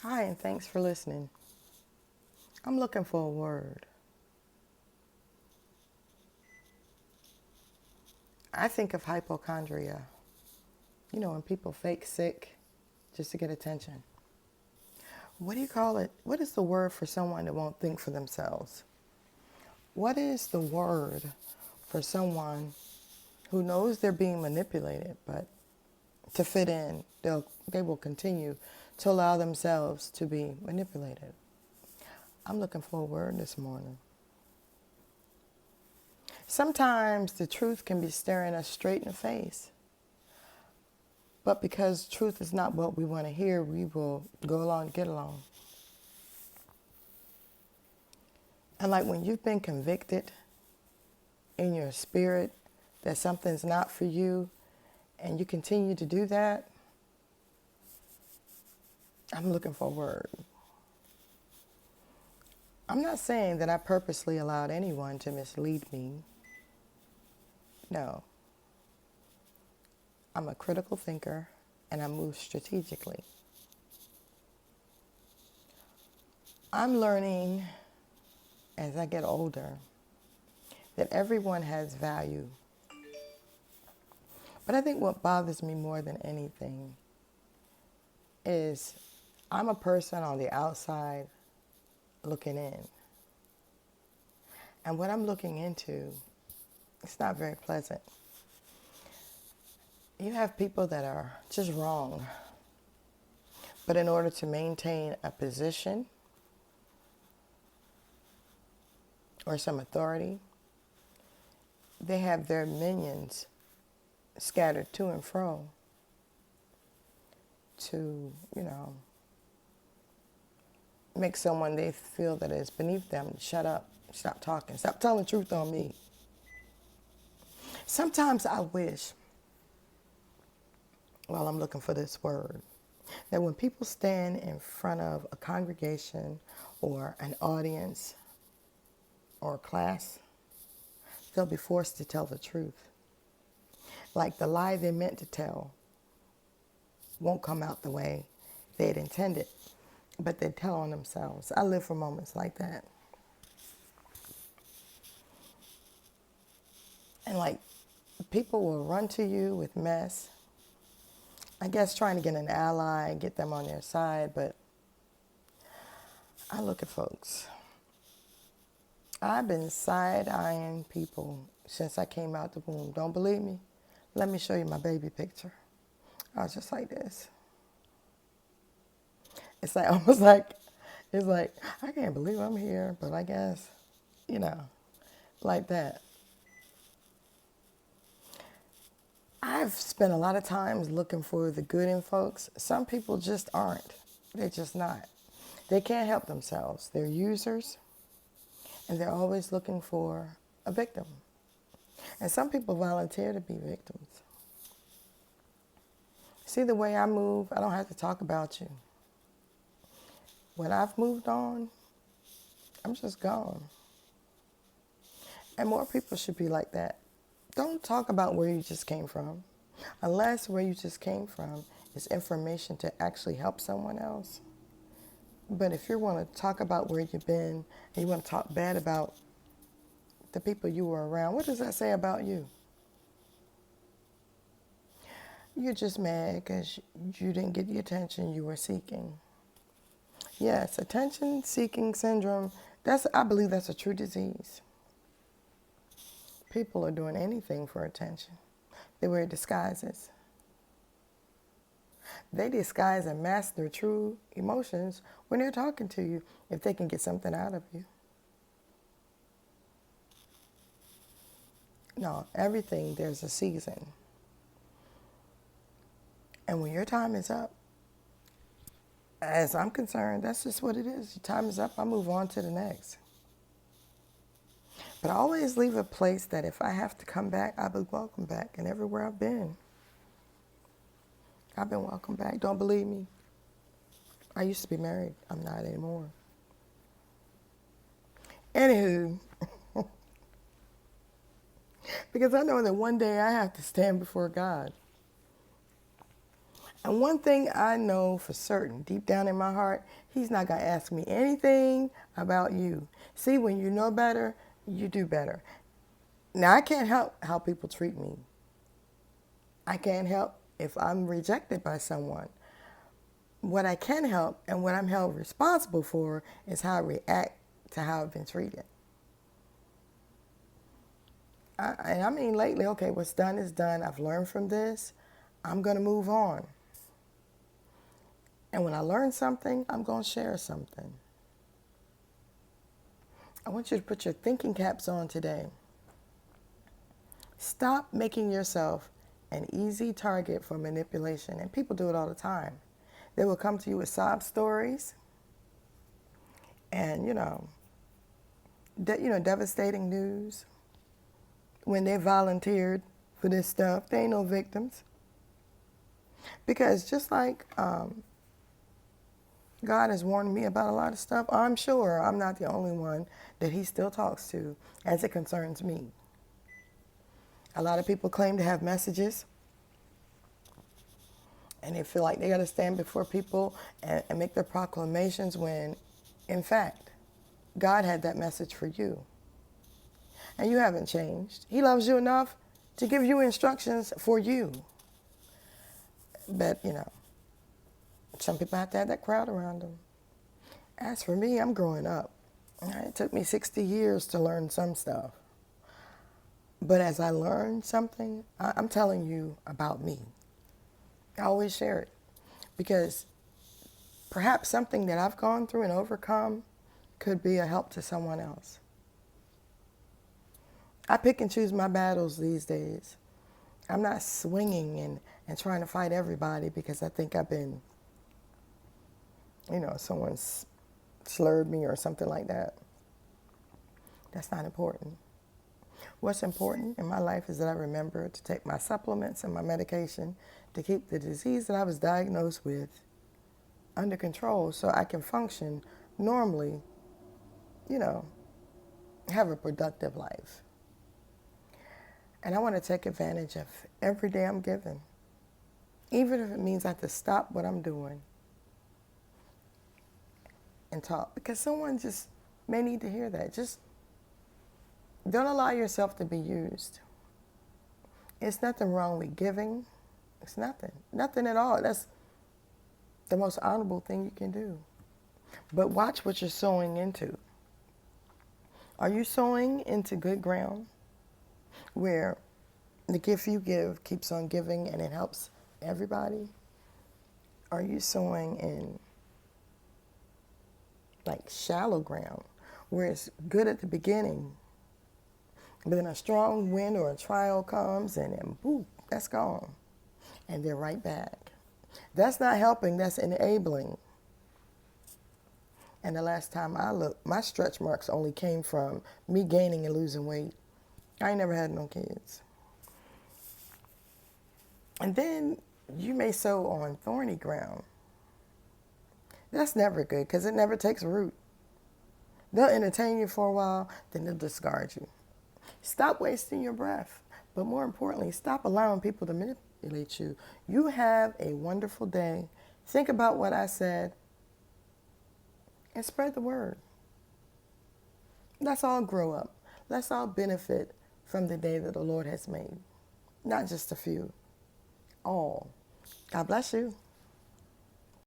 Hi, and thanks for listening. I'm looking for a word. I think of hypochondria. You know, when people fake sick just to get attention. What do you call it? What is the word for someone that won't think for themselves? What is the word for someone who knows they're being manipulated, but to fit in, they will continue to allow themselves to be manipulated? I'm looking for a word this morning. Sometimes the truth can be staring us straight in the face. But because truth is not what we want to hear, we will go along to get along. And like when you've been convicted in your spirit that something's not for you and you continue to do that, I'm looking for a word. I'm not saying that I purposely allowed anyone to mislead me. No. I'm a critical thinker and I move strategically. I'm learning as I get older that everyone has value. But I think what bothers me more than anything is I'm a person on the outside looking in. And what I'm looking into, it's not very pleasant. You have people that are just wrong. But in order to maintain a position or some authority, they have their minions scattered to and fro to, make someone they feel that is beneath them shut up, stop talking, stop telling the truth on me. Sometimes I wish, while I'm looking for this word, that when people stand in front of a congregation or an audience or a class, they'll be forced to tell the truth. Like the lie they meant to tell won't come out the way they had intended, but they tell on themselves. I live for moments like that. And like people will run to you with mess, I guess trying to get an ally and get them on their side, but I look at folks. I've been side-eyeing people since I came out the womb. Don't believe me? Let me show you my baby picture. I was just like this. It's like almost like, it's like, I can't believe I'm here, but I guess, you know, like that. I've spent a lot of times looking for the good in folks. Some people just aren't. They're just not. They can't help themselves. They're users, and they're always looking for a victim. And some people volunteer to be victims. See the way I move, I don't have to talk about you. When I've moved on, I'm just gone. And more people should be like that. Don't talk about where you just came from, unless where you just came from is information to actually help someone else. But if you want to talk about where you've been and you want to talk bad about the people you were around, what does that say about you? You're just mad because you didn't get the attention you were seeking. Yes, attention seeking syndrome, I believe that's a true disease. People are doing anything for attention. They wear disguises. They disguise and mask their true emotions when they're talking to you if they can get something out of you. No, everything, there's a season. And when your time is up, as I'm concerned, that's just what it is. Your time is up, I move on to the next. But I always leave a place that if I have to come back, I'll be welcome back. And everywhere I've been welcome back. Don't believe me? I used to be married. I'm not anymore. Anywho, because I know that one day I have to stand before God. And one thing I know for certain, deep down in my heart, he's not going to ask me anything about you. See, when you know better, you do better. Now, I can't help how people treat me. I can't help if I'm rejected by someone. What I can help and what I'm held responsible for is how I react to how I've been treated. I mean, lately, okay, what's done is done. I've learned from this. I'm going to move on. And when I learn something, I'm going to share something. I want you to put your thinking caps on today. Stop making yourself an easy target for manipulation. And people do it all the time. They will come to you with sob stories and, devastating news. When they volunteered for this stuff, they ain't no victims. Because just like God has warned me about a lot of stuff, I'm sure I'm not the only one that he still talks to as it concerns me. A lot of people claim to have messages, and they feel like they got to stand before people and make their proclamations when, in fact, God had that message for you. And you haven't changed. He loves you enough to give you instructions for you. But, some people have to have that crowd around them. As for me, I'm growing up. It took me 60 years to learn some stuff. But as I learn something, I'm telling you about me. I always share it because perhaps something that I've gone through and overcome could be a help to someone else. I pick and choose my battles these days. I'm not swinging and trying to fight everybody because I think I've been, someone's slurred me or something like that. That's not important. What's important in my life is that I remember to take my supplements and my medication to keep the disease that I was diagnosed with under control so I can function normally, have a productive life. And I want to take advantage of every day I'm given, even if it means I have to stop what I'm doing and talk, because someone just may need to hear that. Just don't allow yourself to be used. It's nothing wrong with giving. It's nothing at all. That's the most honorable thing you can do. But watch what you're sowing into. Are you sowing into good ground where the gift you give keeps on giving and it helps everybody? Are you sowing in like shallow ground where it's good at the beginning, but then a strong wind or a trial comes and then boom, that's gone. And they're right back. That's not helping, that's enabling. And the last time I looked, my stretch marks only came from me gaining and losing weight. I ain't never had no kids. And then you may sow on thorny ground. That's never good because it never takes root. They'll entertain you for a while, then they'll discard you. Stop wasting your breath. But more importantly, stop allowing people to manipulate you. You have a wonderful day. Think about what I said and spread the word. Let's all grow up. Let's all benefit from the day that the Lord has made. Not just a few. All. God bless you.